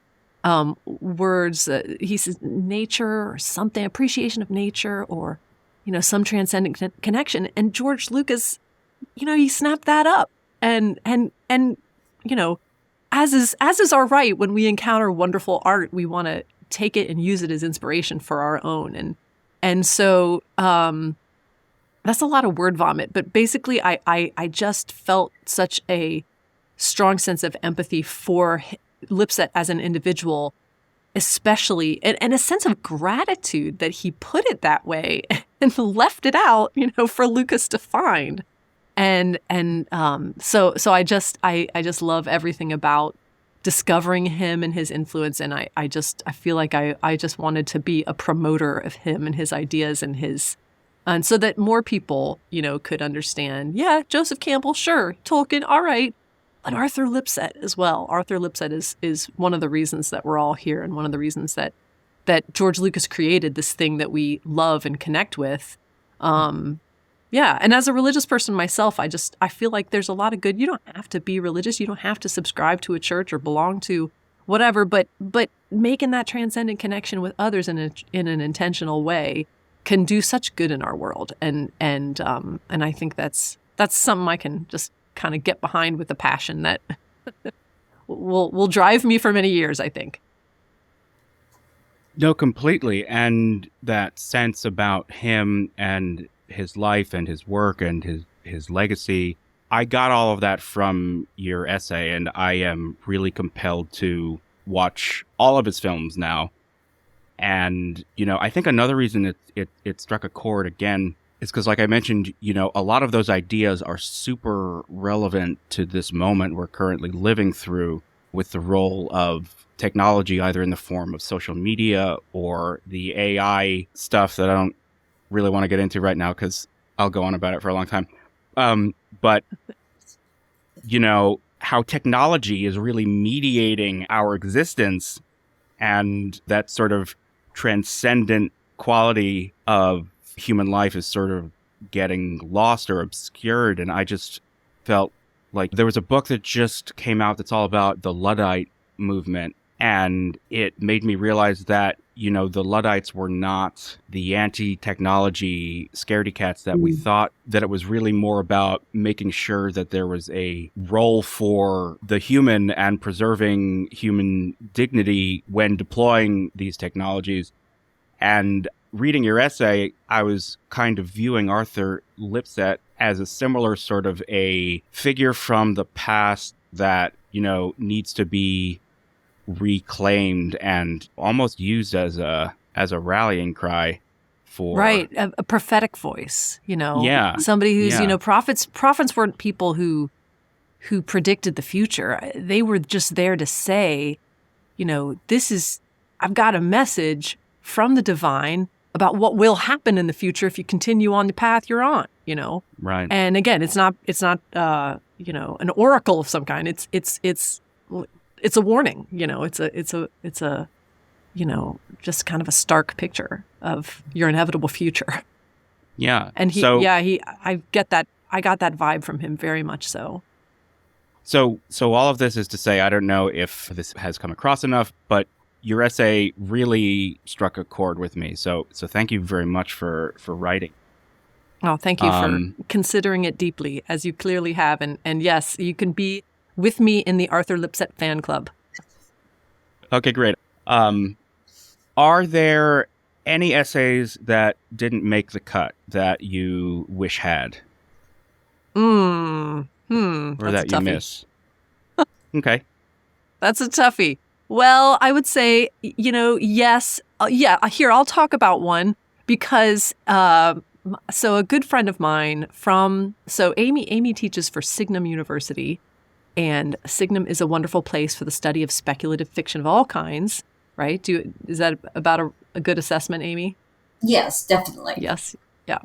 words. He says nature or something, appreciation of nature, or, some transcendent connection. And George Lucas, he snapped that up. And as is our right, when we encounter wonderful art, we want to take it and use it as inspiration for our own. And so, that's a lot of word vomit, but basically I just felt such a strong sense of empathy for Lipset as an individual, especially, and a sense of gratitude that he put it that way and left it out, for Lucas to find. And so I just love everything about discovering him and his influence. And I feel like I just wanted to be a promoter of him and his ideas and so that more people, could understand, yeah, Joseph Campbell, sure, Tolkien, all right, but Arthur Lipset as well. Arthur Lipset is one of the reasons that we're all here, and one of the reasons that George Lucas created this thing that we love and connect with. Yeah, and as a religious person myself, I feel like there's a lot of good. You don't have to be religious. You don't have to subscribe to a church or belong to whatever, but making that transcendent connection with others in an intentional way can do such good in our world, and I think that's something I can just kind of get behind with a passion that will drive me for many years, I think. No, completely. And that sense about him and his life and his work and his legacy, I got all of that from your essay, and I am really compelled to watch all of his films now. And, I think another reason it struck a chord again is because, like I mentioned, a lot of those ideas are super relevant to this moment we're currently living through, with the role of technology, either in the form of social media or the AI stuff that I don't really want to get into right now because I'll go on about it for a long time. But, how technology is really mediating our existence, and that sort of transcendent quality of human life is sort of getting lost or obscured. And I just felt like there was a book that just came out that's all about the Luddite movement. And it made me realize that, the Luddites were not the anti-technology scaredy cats that we thought, that it was really more about making sure that there was a role for the human and preserving human dignity when deploying these technologies. And reading your essay, I was kind of viewing Arthur Lipset as a similar sort of a figure from the past that, needs to be reclaimed and almost used as a rallying cry for right, a prophetic voice, Yeah. somebody who's Yeah. prophets weren't people who predicted the future. They were just there to say, I've got a message from the divine about what will happen in the future if you continue on the path you're on, Right. And again, it's not an oracle of some kind. It's a warning, it's a just kind of a stark picture of your inevitable future. Yeah. And I got that vibe from him very much so. So all of this is to say, I don't know if this has come across enough, but your essay really struck a chord with me. So thank you very much for writing. Oh, thank you for considering it deeply, as you clearly have. And yes, you can be with me in the Arthur Lipset fan club. Okay, great. Are there any essays that didn't make the cut that you wish had? Or that you miss? Okay. That's a toughie. Well, I would say, yes. Here, I'll talk about one because, so a good friend of mine Amy teaches for Signum University, and Signum is a wonderful place for the study of speculative fiction of all kinds, right? Is that about a good assessment, Amy? Yes, definitely. Yes. Yeah.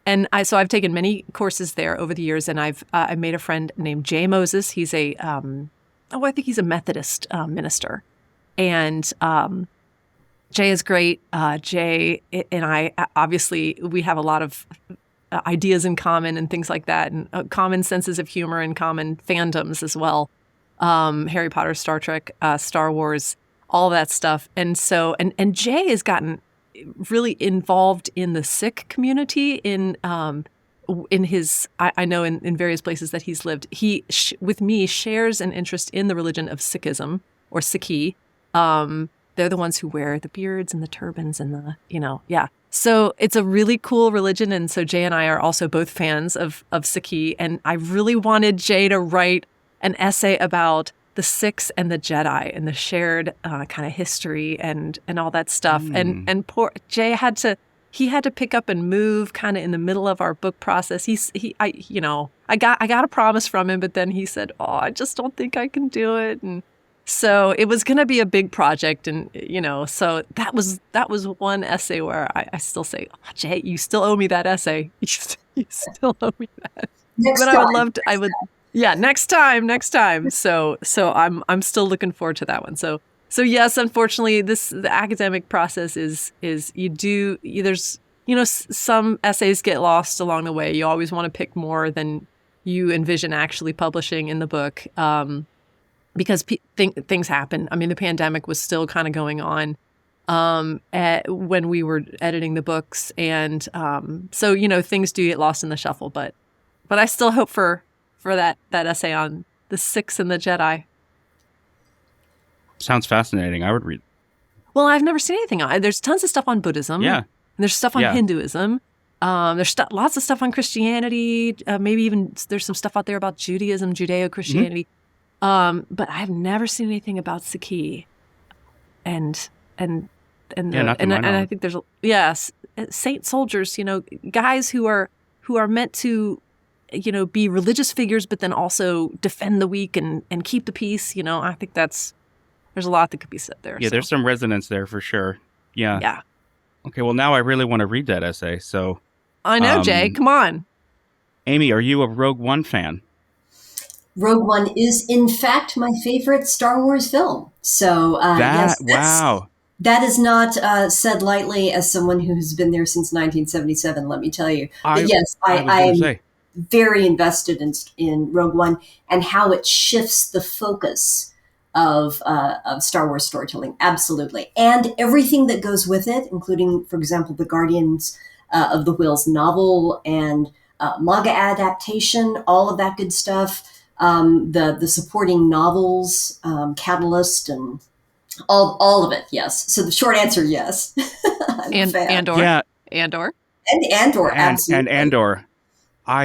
And I've taken many courses there over the years, and I made a friend named Jay Moses. He's I think he's a Methodist minister, and Jay is great. Jay and I, obviously, we have a lot of ideas in common and things like that, and common senses of humor and common fandoms as well. Harry Potter, Star Trek, Star Wars, all that stuff. And so, and Jay has gotten really involved in the Sikh community in his, I know in various places that he's lived. He, with me, shares an interest in the religion of Sikhism or Sikhi. They're the ones who wear the beards and the turbans and yeah. So it's a really cool religion. And so Jay and I are also both fans of Sikhi. And I really wanted Jay to write an essay about the Sikhs and the Jedi and the shared kind of history and all that stuff. And poor Jay had to pick up and move kind of in the middle of our book process. I got a promise from him, but then he said, "Oh, I just don't think I can do it." And so it was going to be a big project. And, so that was one essay where I still say, "Oh, Jay, you still owe me that essay. You still owe me that." But I would love to, yeah, next time. So I'm still looking forward to that one. So yes, unfortunately, the academic process is there's some essays get lost along the way. You always want to pick more than you envision actually publishing in the book, because things happen. I mean, the pandemic was still kind of going on when we were editing the books, and so things do get lost in the shuffle. But I still hope for that essay on the Sikhs and the Jedi. Sounds fascinating. I would read. Well, I've never seen anything on. There's tons of stuff on Buddhism. Yeah. And there's stuff on Hinduism. There's lots of stuff on Christianity. Maybe even there's some stuff out there about Judaism, Judeo-Christianity. But I've never seen anything about Sikhi. And I think there's saint soldiers, guys who are meant to be religious figures, but then also defend the weak and keep the peace. I think there's a lot that could be said there. Yeah, there's some resonance there for sure. Yeah. Yeah. Okay, well, now I really want to read that essay. So I know, Jay. Come on. Amy, are you a Rogue One fan? Rogue One is, in fact, my favorite Star Wars film. So, yes, wow. That is not said lightly as someone who has been there since 1977, let me tell you. But yes, I'm very invested in Rogue One and how it shifts the focus of Star Wars storytelling. Absolutely. And everything that goes with it, including, for example, the Guardians of the Whills novel and manga adaptation, all of that good stuff. The supporting novels, Catalyst, and all of it. Yes. So the short answer, yes. Andor. Yeah. Andor. And Andor. Absolutely. And Andor.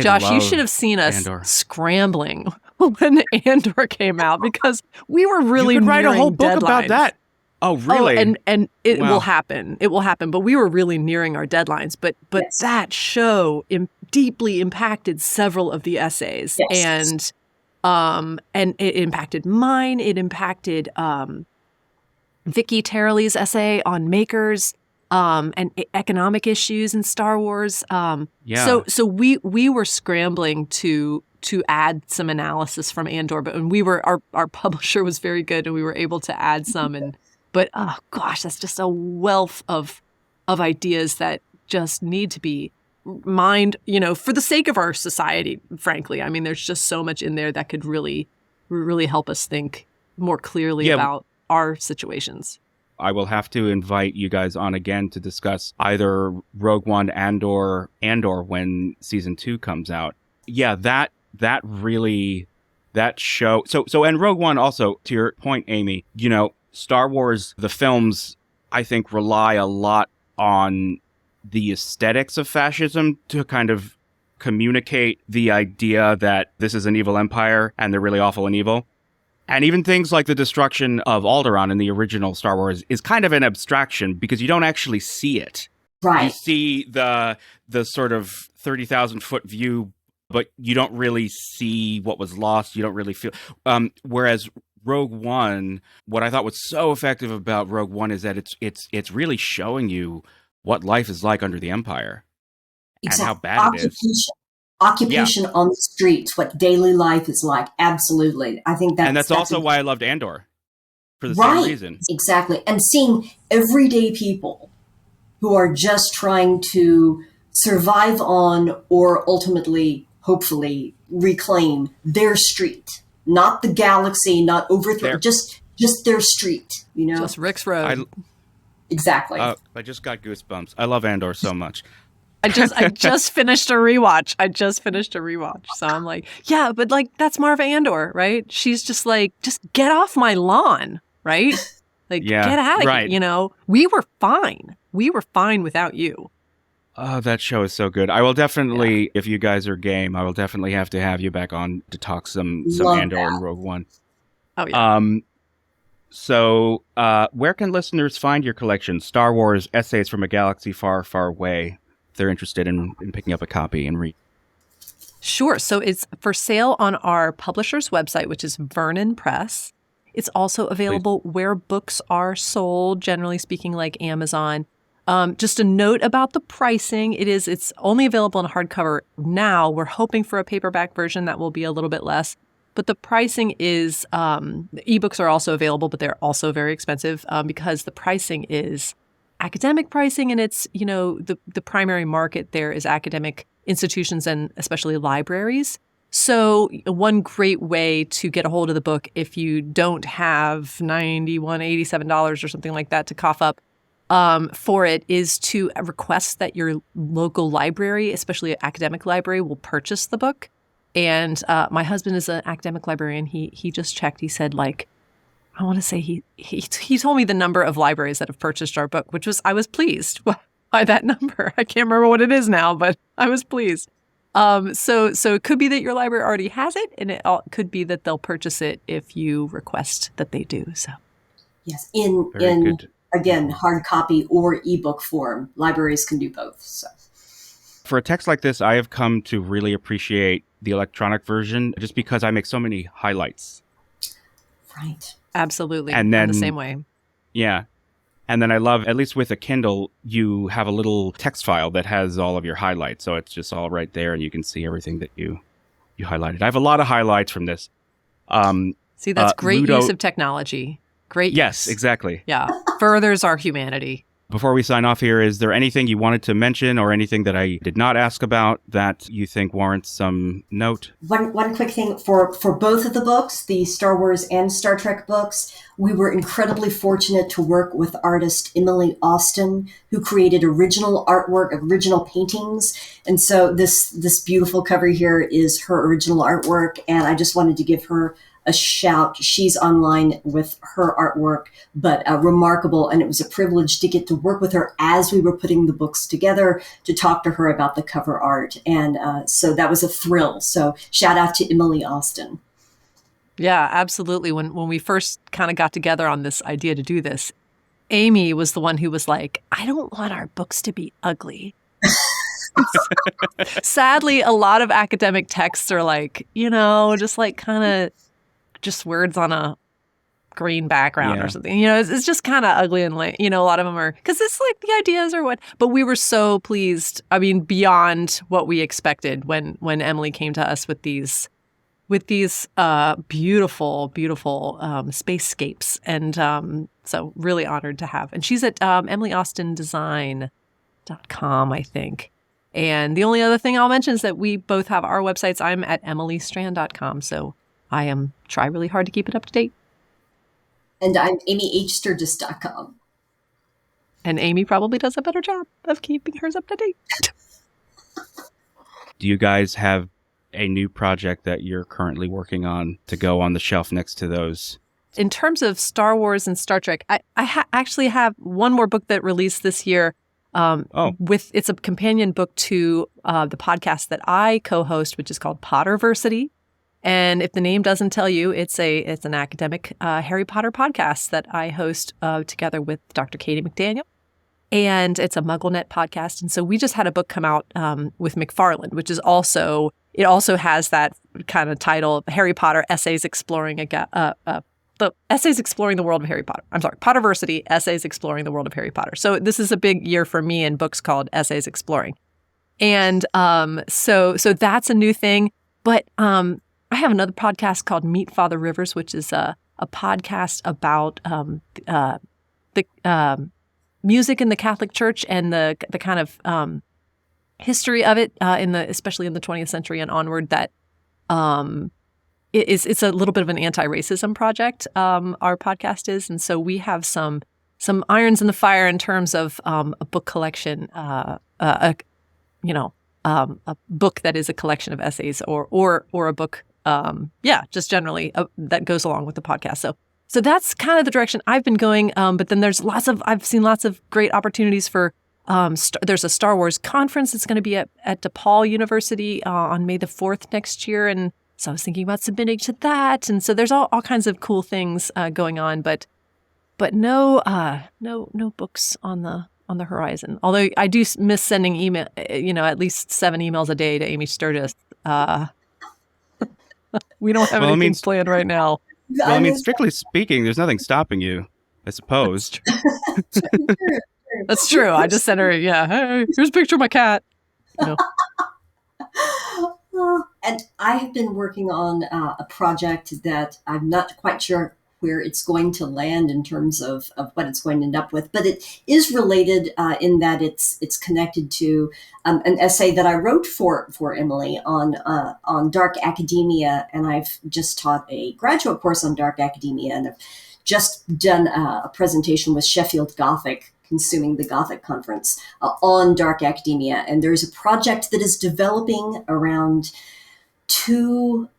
Josh, you should have seen us Andor. scrambling when Andor came out because we were really you could write a whole book deadlines. about that. Oh, really? Oh, and it Wow. will happen. It will happen. But we were really nearing our deadlines. But Yes. that show deeply impacted several of the essays, Yes. and it impacted mine. It impacted Vicky Terriley's essay on makers, and economic issues in Star Wars. Yeah. So we were scrambling to add some analysis from Andor, but when our publisher was very good, and we were able to add some. But oh gosh, that's just a wealth of ideas that just need to be mined, for the sake of our society, frankly. I mean, there's just so much in there that could really, really help us think more clearly about our situations. I will have to invite you guys on again to discuss either Rogue One and/or when season 2 comes out. Yeah, that show. So and Rogue One also, to your point, Amy, Star Wars, the films, I think, rely a lot on the aesthetics of fascism to kind of communicate the idea that this is an evil empire and they're really awful and evil. And even things like the destruction of Alderaan in the original Star Wars is kind of an abstraction because you don't actually see it. Right. You see the sort of 30,000-foot view, but you don't really see what was lost. You don't really feel. Whereas Rogue One, what I thought was so effective about Rogue One is that it's really showing you what life is like under the Empire and how bad it is. Occupation on the streets, what daily life is like. Absolutely. I think that's also why I loved Andor, for the same reason. Exactly. And seeing everyday people who are just trying to survive on or ultimately, hopefully, reclaim their street. Not the galaxy, not overthrow, just their street, Just Rick's Road. Exactly. I just got goosebumps. I love Andor so much. I just finished a rewatch. So I'm like, yeah, but that's Marva Andor, right? She's just like, just get off my lawn, right? Like, get out of here. We were fine. We were fine without you. Oh, that show is so good. I will definitely, if you guys are game, I will definitely have to have you back on to talk some Andor and Rogue One. Oh, yeah. So where can listeners find your collection, Star Wars Essays from a Galaxy Far, Far Away, if they're interested in picking up a copy and read? Sure. So it's for sale on our publisher's website, which is Vernon Press. It's also available where books are sold, generally speaking, like Amazon. Just a note about the pricing. It's only available in hardcover now. We're hoping for a paperback version that will be a little bit less. But the pricing is, the ebooks are also available, but they're also very expensive because the pricing is academic pricing, and it's, the primary market there is academic institutions and especially libraries. So one great way to get a hold of the book, if you don't have $87 or something like that to cough up for it, is to request that your local library, especially an academic library, will purchase the book. And my husband is an academic librarian. He just checked. He said, I want to say he told me the number of libraries that have purchased our book, I was pleased by that number. I can't remember what it is now, but I was pleased. So it could be that your library already has it, and it could be that they'll purchase it if you request that they do. So, yes, again, hard copy or ebook form, libraries can do both. So, for a text like this, I have come to really appreciate the electronic version, just because I make so many highlights. Right. Absolutely. And then I'm the same way. Yeah. And then I love, at least with a Kindle, you have a little text file that has all of your highlights. So it's just all right there, and you can see everything that you highlighted. I have a lot of highlights from this. See, that's great use of technology. Great Yes, use. Exactly. Yeah. Furthers our humanity. Before we sign off here, is there anything you wanted to mention or anything that I did not ask about that you think warrants some note? One quick thing for both of the books, the Star Wars and Star Trek books, we were incredibly fortunate to work with artist Emily Austin, who created original artwork, original paintings. And so this beautiful cover here is her original artwork. And I just wanted to give her a shout. She's online with her artwork, but remarkable. And it was a privilege to get to work with her as we were putting the books together, to talk to her about the cover art. And so that was a thrill. So shout out to Emily Austin. Yeah, absolutely. When we first kind of got together on this idea to do this, Amy was the one who was like, I don't want our books to be ugly. Sadly, a lot of academic texts are like, just like kind of just words on a green background or something. It's just kind of ugly and like, a lot of them are, because it's like the ideas are what, but we were so pleased. I mean, beyond what we expected when Emily came to us with these beautiful, beautiful spacescapes. And so really honored to have. And she's at EmilyAustinDesign.com, I think. And the only other thing I'll mention is that we both have our websites. I'm at EmilyStrand.com. So I try really hard to keep it up to date. And I'm AmyHSturgis.com. And Amy probably does a better job of keeping hers up to date. Do you guys have a new project that you're currently working on to go on the shelf next to those? In terms of Star Wars and Star Trek, I actually have one more book that released this year. It's a companion book to the podcast that I co-host, which is called Potterversity. And if the name doesn't tell you, it's an academic Harry Potter podcast that I host together with Dr. Katie McDaniel. And it's a MuggleNet podcast. And so we just had a book come out with McFarland, which is also has that kind of title, Harry Potter Essays Exploring the Essays Exploring the World of Harry Potter. I'm sorry, Potterversity, Essays Exploring the World of Harry Potter. So this is a big year for me in books called Essays Exploring. And so that's a new thing. But I have another podcast called Meet Father Rivers, which is a podcast about the music in the Catholic Church and the kind of history of it especially in the 20th century and onward. That it's a little bit of an anti-racism project. Our podcast is, and so we have some irons in the fire in terms of a book collection, a book that is a collection of essays, or a book, just generally that goes along with the podcast. So that's kind of the direction I've been going. But then I've seen lots of great opportunities for. There's a Star Wars conference that's going to be at DePaul University on May the 4th next year, and so I was thinking about submitting to that. And so there's all kinds of cool things going on, but no books on the horizon. Although I do miss sending email, at least 7 emails a day to Amy Sturgis. We don't have anything planned right now. Well, I mean, strictly speaking, there's nothing stopping you, I suppose. That's true. I just sent her, hey, here's a picture of my cat. And I have been working on a project that I'm not quite sure where it's going to land in terms of what it's going to end up with, but it is related in that it's connected to an essay that I wrote for Emily on dark academia, and I've just taught a graduate course on dark academia, and I've just done a presentation with Sheffield Gothic, Consuming the Gothic Conference, on dark academia. And there's a project that is developing around 2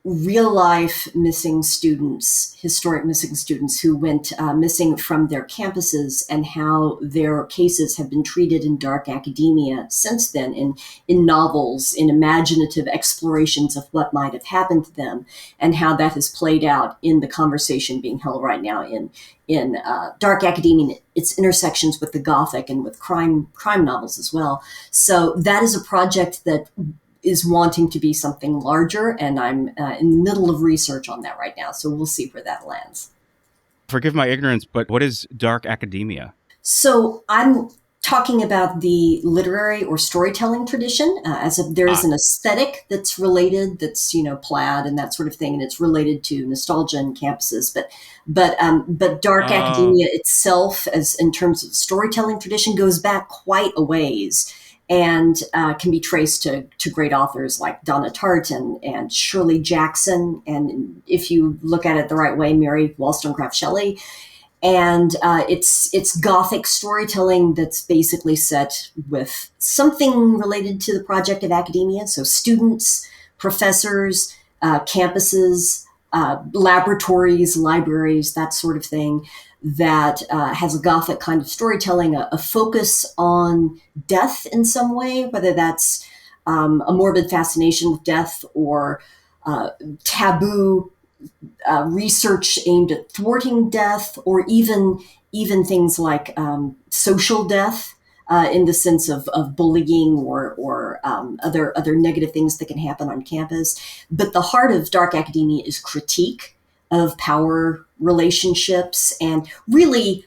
real-life missing students, historic missing students who went missing from their campuses, and how their cases have been treated in dark academia since then, in novels, in imaginative explorations of what might have happened to them, and how that has played out in the conversation being held right now in dark academia, its intersections with the Gothic and with crime novels as well. So that is a project that is wanting to be something larger, and I'm in the middle of research on that right now. So we'll see where that lands. Forgive my ignorance, but what is dark academia? So I'm talking about the literary or storytelling tradition. There is an aesthetic that's related, that's plaid and that sort of thing, and it's related to nostalgia and campuses. But dark academia itself, as in terms of storytelling tradition, goes back quite a ways, and can be traced to great authors like Donna Tartt and Shirley Jackson, and if you look at it the right way, Mary Wollstonecraft Shelley. And it's Gothic storytelling that's basically set with something related to the project of academia. So students, professors, campuses, laboratories, libraries, that sort of thing, that has a Gothic kind of storytelling, a focus on death in some way, whether that's a morbid fascination with death or taboo research aimed at thwarting death, or even things like social death, in the sense of bullying or other negative things that can happen on campus. But the heart of dark academia is critique of power relationships, and really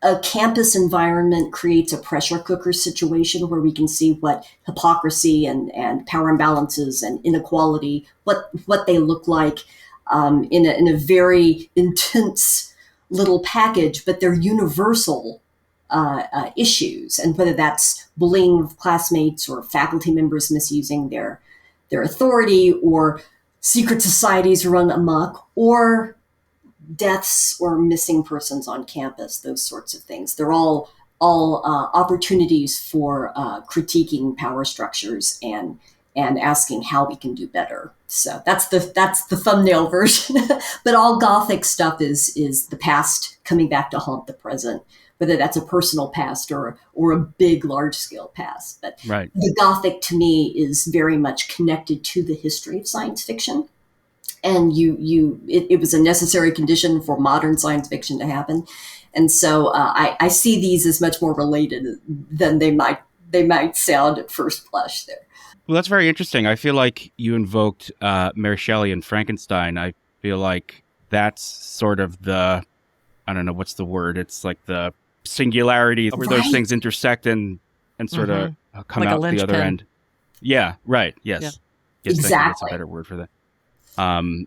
a campus environment creates a pressure cooker situation where we can see what hypocrisy and power imbalances and inequality, what they look like, in a very intense little package, but they're universal issues. And whether that's bullying of classmates or faculty members misusing their authority, or secret societies run amok, or deaths or missing persons on campus, those sorts of things. They're all opportunities for critiquing power structures and asking how we can do better. So that's the thumbnail version. But all Gothic stuff is the past coming back to haunt the present, whether that's a personal past or a big, large scale past. But right. The Gothic to me is very much connected to the history of science fiction. And it was a necessary condition for modern science fiction to happen. And so I see these as much more related than they might sound at first blush there. Well, that's very interesting. I feel like you invoked Mary Shelley and Frankenstein. I feel like that's sort of I don't know, what's the word? It's like the singularity where those things intersect and sort of come like out the other end. Yeah, right. Yes. Yeah. Yes, exactly. That's a better word for that. Oh,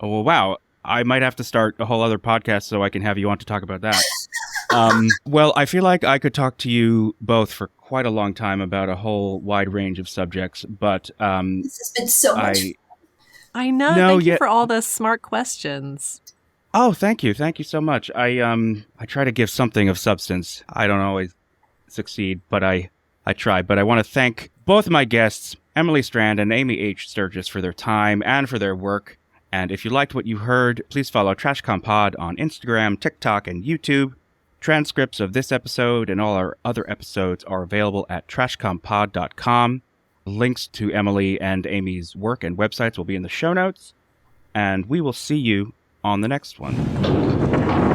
well, wow. I might have to start a whole other podcast so I can have you on to talk about that. Well, I feel like I could talk to you both for quite a long time about a whole wide range of subjects, but this has been so much fun. I know. Thank you for all the smart questions. Oh, thank you. Thank you so much. I try to give something of substance. I don't always succeed, but I try. But I want to thank both of my guests, Emily Strand and Amy H. Sturgis, for their time and for their work. And if you liked what you heard, please follow TrashCompod on Instagram, TikTok, and YouTube. Transcripts of this episode and all our other episodes are available at trashcompod.com. Links to Emily and Amy's work and websites will be in the show notes. And we will see you on the next one.